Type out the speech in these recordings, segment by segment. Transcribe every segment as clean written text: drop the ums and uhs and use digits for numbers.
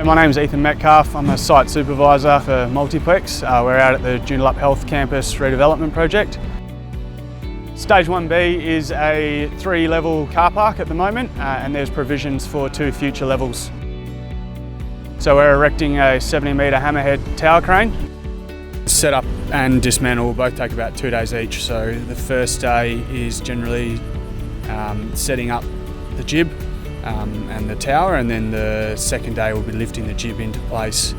My name is Ethan Metcalf. I'm a site supervisor for Multiplex. We're out at the Joondalup Health Campus redevelopment project. Stage 1B is a 3-level car park at the moment, and there's provisions for 2 future levels. So we're erecting a 70-metre hammerhead tower crane. Set up and dismantle will both take about 2 days each. So the first day is generally setting up the jib and the tower, and then the second day will be lifting the jib into place.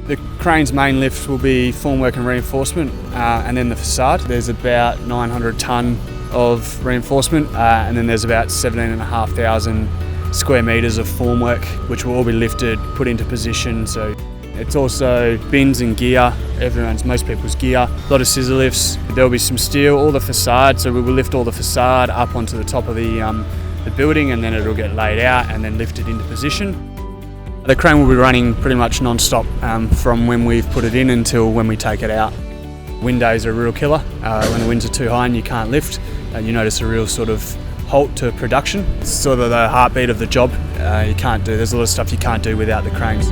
The crane's main lift will be formwork and reinforcement, and then the facade. There's about 900 tonne of reinforcement, and then there's about 17,500 square metres of formwork, which will all be lifted, put into position. So it's also bins and gear, most people's gear, a lot of scissor lifts. There'll be some steel, all the facade, so we will lift all the facade up onto the top of the building, and then it'll get laid out and then lifted into position. The crane will be running pretty much non-stop from when we've put it in until when we take it out. Wind days are a real killer. When the winds are too high and you can't lift, you notice a real sort of halt to production. It's sort of the heartbeat of the job. There's a lot of stuff you can't do without the cranes.